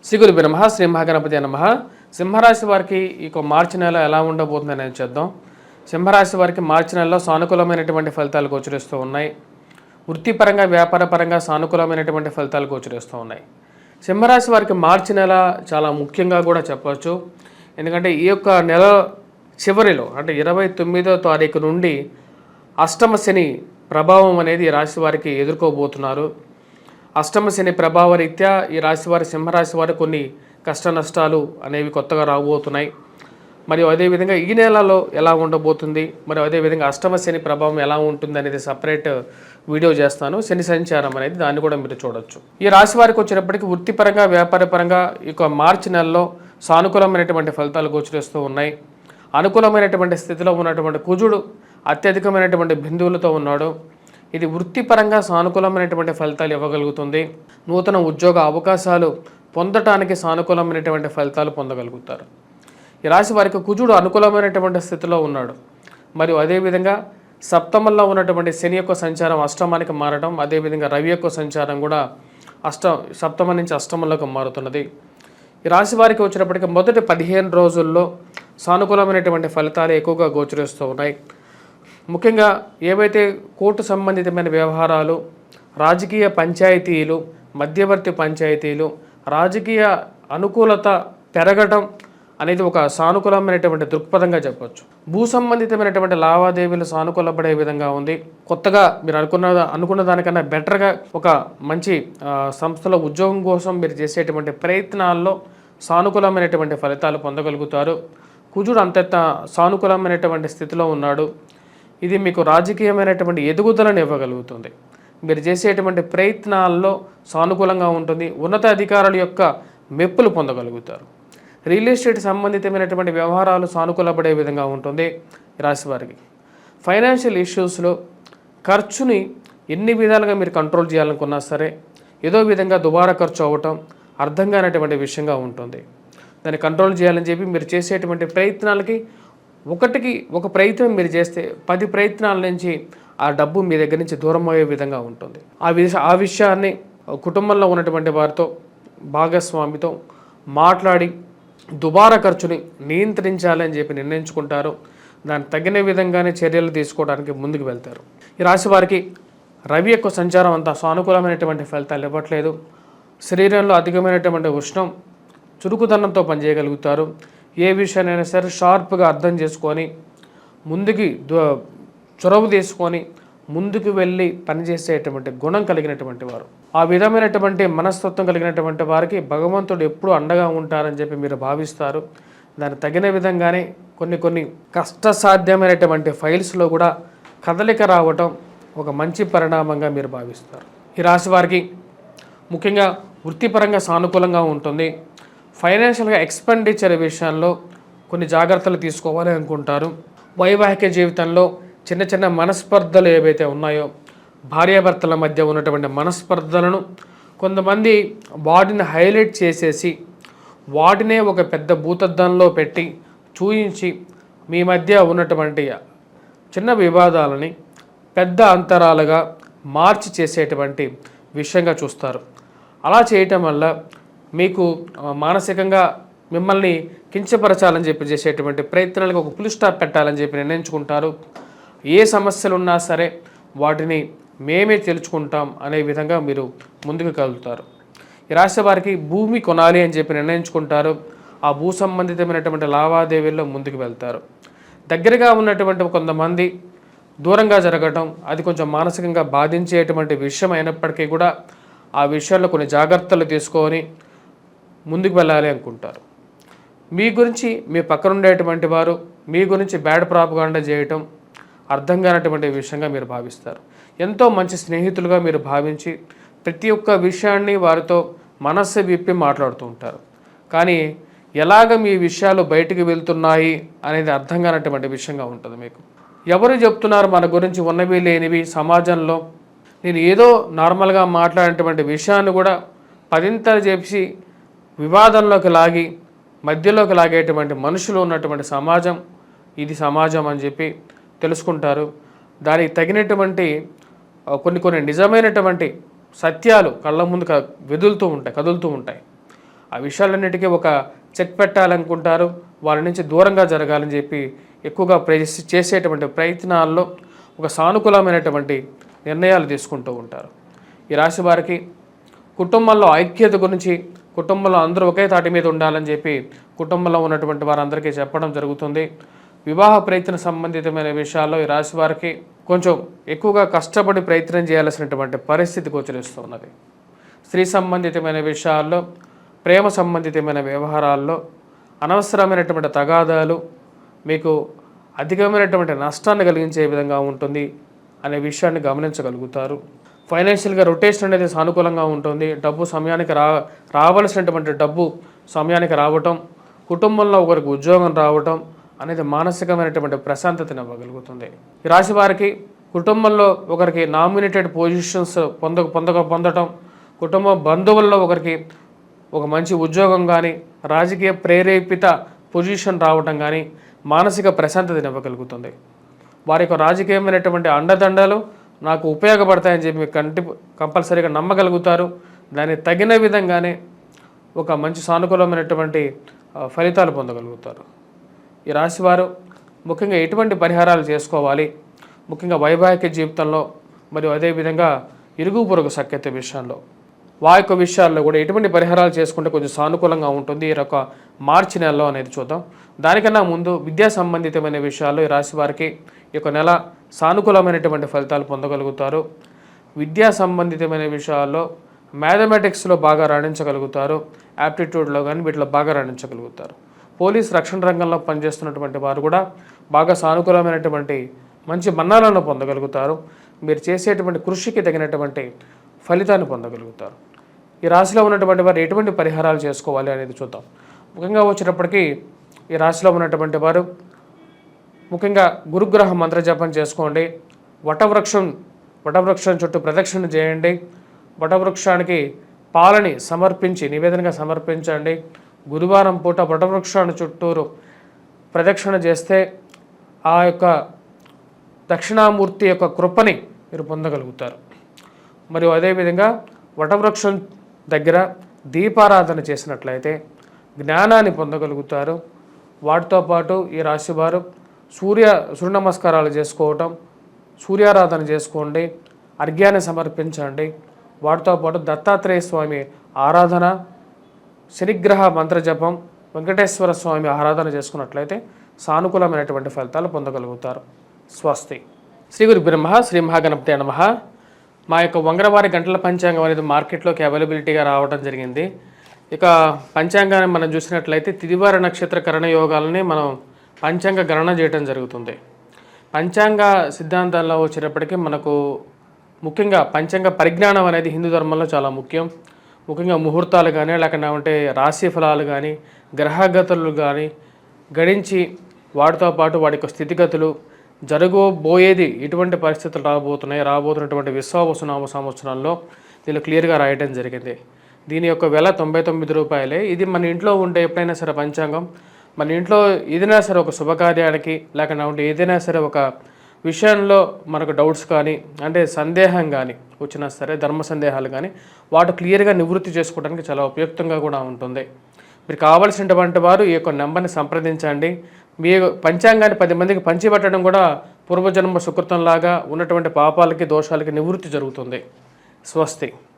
శ్రీ గురుభ్యో నమః. శ్రీ మహాగణపతి నమః. సింహరాశి వారికి ఈ మార్చి నెల ఎలా ఉండబోతుంది అనేది చూద్దాం. సింహరాశి వారికి మార్చి నెలలో సానుకూలమైనటువంటి ఫలితాలు గోచరిస్తూ ఉన్నాయి. వృత్తిపరంగా వ్యాపారపరంగా సానుకూలమైనటువంటి ఫలితాలు గోచరిస్తూ ఉన్నాయి. సింహరాశి వారికి మార్చి నెల చాలా ముఖ్యంగా కూడా చెప్పవచ్చు. ఎందుకంటే ఈ యొక్క నెల చివరిలో అంటే 29వ తారీఖు నుండి అష్టమ శని ప్రభావం అనేది ఈ రాశి వారికి ఎదుర్కోబోతున్నారు. అష్టమ శని ప్రభావ రీత్యా ఈ రాశివారి సింహరాశి వారు కొన్ని కష్ట నష్టాలు అనేవి కొత్తగా రాబోతున్నాయి. మరియు అదేవిధంగా ఈ నెలలో ఎలా ఉండబోతుంది, మరియు అదేవిధంగా అష్టమ శని ప్రభావం ఎలా ఉంటుంది అనేది సపరేట్ వీడియో చేస్తాను. శని సంచారం అనేది దాన్ని కూడా మీరు చూడొచ్చు. ఈ రాశి వారికి వచ్చినప్పటికీ వృత్తిపరంగా వ్యాపారపరంగా ఈ మార్చి నెలలో సానుకూలమైనటువంటి ఫలితాలు గోచరిస్తూ ఉన్నాయి. అనుకూలమైనటువంటి స్థితిలో ఉన్నటువంటి కుజుడు అత్యధికమైనటువంటి బిందువులతో ఉన్నాడు. ఇది వృత్తిపరంగా సానుకూలమైనటువంటి ఫలితాలు ఇవ్వగలుగుతుంది. నూతన ఉద్యోగ అవకాశాలు పొందటానికి సానుకూలమైనటువంటి ఫలితాలు పొందగలుగుతారు. ఈ రాశి వారికి కుజుడు అనుకూలమైనటువంటి స్థితిలో ఉన్నాడు. మరియు అదేవిధంగా సప్తమంలో ఉన్నటువంటి శని యొక్క సంచారం అష్టమానికి మారడం, అదేవిధంగా రవి యొక్క సంచారం కూడా సప్తమ నుంచి అష్టమంలోకి మారుతున్నది. ఈ రాశి వారికి వచ్చినప్పటికీ మొదటి 15 రోజుల్లో సానుకూలమైనటువంటి ఫలితాలు ఎక్కువగా గోచరిస్తూ ఉన్నాయి. ముఖ్యంగా ఏవైతే కోర్టు సంబంధితమైన వ్యవహారాలు, రాజకీయ పంచాయతీలు, మధ్యవర్తి పంచాయతీలు, రాజకీయ అనుకూలత పెరగడం అనేది ఒక సానుకూలమైనటువంటి దృక్పథంగా చెప్పవచ్చు. భూ సంబంధితమైనటువంటి లావాదేవీలు సానుకూలపడే విధంగా ఉంది. కొత్తగా మీరు అనుకున్న దానికన్నా బెటర్గా ఒక మంచి సంస్థలో ఉద్యోగం కోసం మీరు చేసేటువంటి ప్రయత్నాల్లో సానుకూలమైనటువంటి ఫలితాలు పొందగలుగుతారు. కుజుడు అంత సానుకూలమైనటువంటి స్థితిలో ఉన్నాడు. ఇది మీకు రాజకీయమైనటువంటి ఎదుగుదలను ఇవ్వగలుగుతుంది. మీరు చేసేటువంటి ప్రయత్నాల్లో సానుకూలంగా ఉంటుంది. ఉన్నత అధికారుల యొక్క మెప్పులు పొందగలుగుతారు. రియల్ ఎస్టేట్ సంబంధితమైనటువంటి వ్యవహారాలు సానుకూలపడే విధంగా ఉంటుంది ఈ రాశి వారికి. ఫైనాన్షియల్ ఇష్యూస్లో ఖర్చుని ఎన్ని విధాలుగా మీరు కంట్రోల్ చేయాలనుకున్నా సరే ఏదో విధంగా దుబారా ఖర్చు అవ్వటం అర్థం కానటువంటి విషయంగా ఉంటుంది. దాన్ని కంట్రోల్ చేయాలని చెప్పి మీరు చేసేటువంటి ప్రయత్నాలకి ఒకటికి ఒక ప్రయత్నం మీరు చేస్తే 10 ప్రయత్నాల నుంచి ఆ డబ్బు మీ దగ్గర నుంచి దూరం అయ్యే విధంగా ఉంటుంది. ఆ విషయాన్ని కుటుంబంలో ఉన్నటువంటి వారితో భాగస్వామితో మాట్లాడి దుబారా ఖర్చుని నియంత్రించాలని చెప్పి నిర్ణయించుకుంటారు. దానికి తగిన విధంగానే చర్యలు తీసుకోవడానికి ముందుకు వెళ్తారు. ఈ రాశి వారికి రవి యొక్క సంచారం అంతా సానుకూలమైనటువంటి ఫలితాలు ఇవ్వట్లేదు. శరీరంలో అధికమైనటువంటి ఉష్ణం, చురుకుదనంతో పనిచేయగలుగుతారు. ఏ విషయాన్నైనా సరే షార్ప్గా అర్థం చేసుకొని ముందుకి చొరవ తీసుకొని ముందుకు వెళ్ళి పనిచేసేటువంటి గుణం కలిగినటువంటి వారు, ఆ విధమైనటువంటి మనస్తత్వం కలిగినటువంటి వారికి భగవంతుడు ఎప్పుడు అండగా ఉంటారని చెప్పి మీరు భావిస్తారు. దానికి తగిన విధంగానే కొన్ని కష్టసాధ్యమైనటువంటి ఫైల్స్లో కూడా కదలిక రావటం ఒక మంచి పరిణామంగా మీరు భావిస్తారు. ఈ రాశి వారికి ముఖ్యంగా వృత్తిపరంగా సానుకూలంగా ఉంటుంది. ఫైనాన్షియల్గా ఎక్స్పెండిచర్ విషయాల్లో కొన్ని జాగ్రత్తలు తీసుకోవాలి అనుకుంటారు. వైవాహిక జీవితంలో చిన్న చిన్న మనస్పర్ధలు ఏవైతే ఉన్నాయో, భార్యాభర్తల మధ్య ఉన్నటువంటి మనస్పర్ధలను కొంతమంది వాటిని హైలైట్ చేసేసి వాటినే ఒక పెద్ద భూతద్దంలో పెట్టి చూయించి మీ మధ్య ఉన్నటువంటి చిన్న వివాదాలని పెద్ద అంతరాలుగా మార్చి చేసేటువంటి విషయంగా చూస్తారు. అలా చేయటం వల్ల మీకు మానసికంగా మిమ్మల్ని కించపరచాలని చెప్పి చేసేటువంటి ప్రయత్నాలకు ఒక ఫుల్ స్టాప్ పెట్టాలని చెప్పి నిర్ణయించుకుంటారు. ఏ సమస్యలు ఉన్నా సరే వాటిని మేమే తెలుసుకుంటాం అనే విధంగా మీరు ముందుకు కదులుతారు. ఈ రాశి వారికి భూమి కొనాలి అని చెప్పి నిర్ణయించుకుంటారు. ఆ భూ సంబంధితమైనటువంటి లావాదేవీల్లో ముందుకు వెళ్తారు. దగ్గరగా ఉన్నటువంటి కొంతమంది దూరంగా జరగటం అది కొంచెం మానసికంగా బాధించేటువంటి విషయం అయినప్పటికీ కూడా ఆ విషయాల్లో కొన్ని జాగ్రత్తలు తీసుకొని ముందుకు వెళ్ళాలి అనుకుంటారు. మీ గురించి మీ పక్కన ఉండేటువంటి వారు మీ గురించి బ్యాడ్ ప్రాపగాండా చేయటం అర్థం కానటువంటి విషయంగా మీరు భావిస్తారు. ఎంతో మంచి స్నేహితులుగా మీరు భావించి ప్రతి ఒక్క విషయాన్ని వారితో మనస్సు విప్పి మాట్లాడుతూ ఉంటారు. కానీ ఎలాగ మీ విషయాలు బయటికి వెళ్తున్నాయి అనేది అర్థం కానటువంటి విషయంగా ఉంటుంది మీకు. ఎవరు చెప్తున్నారు మన గురించి ఉన్నవి లేనివి సమాజంలో? నేను ఏదో నార్మల్గా మాట్లాడినటువంటి విషయాన్ని కూడా పదింతలు చేసి వివాదంలోకి లాగి మధ్యలోకి లాగేటువంటి మనుషులు ఉన్నటువంటి సమాజం ఇది సమాజం అని చెప్పి తెలుసుకుంటారు. దానికి తగినటువంటి కొన్ని నిజమైనటువంటి సత్యాలు కళ్ళ ముందు కదులుతూ ఉంటాయి. ఆ విషయాలన్నిటికీ ఒక చెక్ పెట్టాలనుకుంటారు, వాళ్ళ నుంచి దూరంగా జరగాలని చెప్పి ఎక్కువగా చేసేటువంటి ప్రయత్నాల్లో ఒక సానుకూలమైనటువంటి నిర్ణయాలు తీసుకుంటూ ఉంటారు. ఈ రాశి వారికి కుటుంబంలో ఐక్యత గురించి, కుటుంబంలో అందరూ ఒకే తాటి మీద ఉండాలని చెప్పి కుటుంబంలో ఉన్నటువంటి వారందరికీ చెప్పడం జరుగుతుంది. వివాహ ప్రయత్న సంబంధితమైన విషయాల్లో ఈ రాశి వారికి కొంచెం ఎక్కువగా కష్టపడి ప్రయత్నం చేయాల్సినటువంటి పరిస్థితి గోచరిస్తూ ఉన్నది. స్త్రీ సంబంధితమైన విషయాల్లో, ప్రేమ సంబంధితమైన వ్యవహారాల్లో అనవసరమైనటువంటి తగాదాలు మీకు అధికమైనటువంటి నష్టాన్ని కలిగించే విధంగా ఉంటుంది అనే విషయాన్ని గమనించగలుగుతారు. ఫైనాన్షియల్గా రొటేషన్ అనేది సానుకూలంగా ఉంటుంది. డబ్బు సమయానికి రావాల్సినటువంటి డబ్బు సమయానికి రావటం, కుటుంబంలో ఒకరికి ఉద్యోగం రావటం అనేది మానసికమైనటువంటి ప్రశాంతతను ఇవ్వగలుగుతుంది. ఈ రాశి వారికి కుటుంబంలో ఒకరికి నామినేటెడ్ పొజిషన్స్ పొందటం, కుటుంబ బంధువుల్లో ఒకరికి ఒక మంచి ఉద్యోగం కానీ, రాజకీయ ప్రేరేపిత పొజిషన్ రావటం కానీ మానసిక ప్రశాంతతను ఇవ్వగలుగుతుంది. వారి యొక్క రాజకీయమైనటువంటి అండదండలు నాకు ఉపయోగపడతాయని చెప్పి కంపల్సరీగా నమ్మగలుగుతారు. దానికి తగిన విధంగానే ఒక మంచి సానుకూలమైనటువంటి ఫలితాలు పొందగలుగుతారు. ఈ రాశివారు ముఖ్యంగా ఎటువంటి పరిహారాలు చేసుకోవాలి, ముఖ్యంగా వైవాహిక జీవితంలో మరియు అదేవిధంగా ఇరుగు పొరుగు సఖ్యత విషయంలో, యొక్క విషయాల్లో కూడా ఎటువంటి పరిహారాలు చేసుకుంటే కొంచెం సానుకూలంగా ఉంటుంది ఈ యొక్క మార్చి నెలలో అనేది చూద్దాం. దానికన్నా ముందు విద్యా సంబంధితమైన విషయాల్లో ఈ రాశి వారికి ఈ యొక్క నెల సానుకూలమైనటువంటి ఫలితాలు పొందగలుగుతారు. విద్యా సంబంధితమైన విషయాల్లో మ్యాథమెటిక్స్లో బాగా రాణించగలుగుతారు, యాప్టిట్యూడ్లో కానీ వీటిలో బాగా రాణించగలుగుతారు. పోలీస్ రక్షణ రంగంలో పనిచేస్తున్నటువంటి వారు కూడా బాగా సానుకూలమైనటువంటి మంచి మన్నాలను పొందగలుగుతారు. మీరు చేసేటువంటి కృషికి తగినటువంటి ఫలితాన్ని పొందగలుగుతారు. ఈ రాశిలో ఉన్నటువంటి వారు ఎటువంటి పరిహారాలు చేసుకోవాలి అనేది చూద్దాం. ముఖ్యంగా వచ్చేటప్పటికి ఈ రాశిలో ఉన్నటువంటి వారు ముఖ్యంగా గురుగ్రహ మంత్రజపం చేసుకోండి. వటవృక్షం చుట్టూ ప్రదక్షిణ చేయండి. వటవృక్షానికి పాలని సమర్పించి నివేదనగా సమర్పించండి. గురువారం పూట వటవృక్షాన్ని చుట్టూరు ప్రదక్షిణ చేస్తే ఆ యొక్క దక్షిణామూర్తి యొక్క కృపని మీరు పొందగలుగుతారు. మరియు అదేవిధంగా వటవృక్షం దగ్గర దీపారాధన చేసినట్లయితే జ్ఞానాన్ని పొందగలుగుతారు. వాటితో పాటు ఈ రాశివారు సూర్య నమస్కారాలు చేసుకోవటం, సూర్యారాధన చేసుకోండి, అర్ఘ్యాన్ని సమర్పించండి. వాటితో పాటు దత్తాత్రేయ స్వామి ఆరాధన, శనిగ్రహ మంత్రజపం, వెంకటేశ్వర స్వామి ఆరాధన చేసుకున్నట్లయితే సానుకూలమైనటువంటి ఫలితాలు పొందగలుగుతారు. స్వస్తి. శ్రీ గురు బ్రహ్మ శ్రీ మహాగణపతే నమః. మా యొక్క వంగరవారి గంటల పంచాంగం అనేది మార్కెట్లోకి అవైలబిలిటీగా రావడం జరిగింది. ఇక పంచాంగాన్ని మనం చూసినట్లయితే తిదివార నక్షత్ర కరణ యోగాలని మనం పంచాంగ గణన చేయడం జరుగుతుంది. పంచాంగ సిద్ధాంతాల్లో వచ్చేటప్పటికీ మనకు ముఖ్యంగా పంచాంగ పరిజ్ఞానం అనేది హిందూ ధర్మంలో చాలా ముఖ్యం. ముఖ్యంగా ముహూర్తాలు కానీ లేకపోతే రాశి ఫలాలు కానీ గ్రహగతులు కానీ గణించి వాటితో పాటు వాటి యొక్క స్థితిగతులు జరగబోయేది ఎటువంటి పరిస్థితులు రాబోతున్నటువంటి విశ్వావసునామ సంవత్సరంలో దీనిలో క్లియర్గా రాయడం జరిగింది. దీని యొక్క వెల 99 రూపాయలే. ఇది మన ఇంట్లో ఉండే ఎప్పుడైనా సరే పంచాంగం మన ఇంట్లో ఏదైనా సరే ఒక శుభకార్యానికి లేకపోతే ఏదైనా సరే ఒక విషయంలో మనకు డౌట్స్ కానీ అంటే సందేహం కానీ వచ్చినా సరే ధర్మ సందేహాలు కానీ వాటి క్లియర్గా నివృత్తి చేసుకోవడానికి చాలా ఉపయుక్తంగా కూడా ఉంటుంది. మీరు కావాల్సినటువంటి వారు ఈ యొక్క నెంబర్ని సంప్రదించండి. మీ పంచాంగాన్ని 10 మందికి పంచిపెట్టడం కూడా పూర్వజన్మ సుకృతంలాగా ఉన్నటువంటి పాపాలకి దోషాలకి నివృత్తి జరుగుతుంది. స్వస్తి.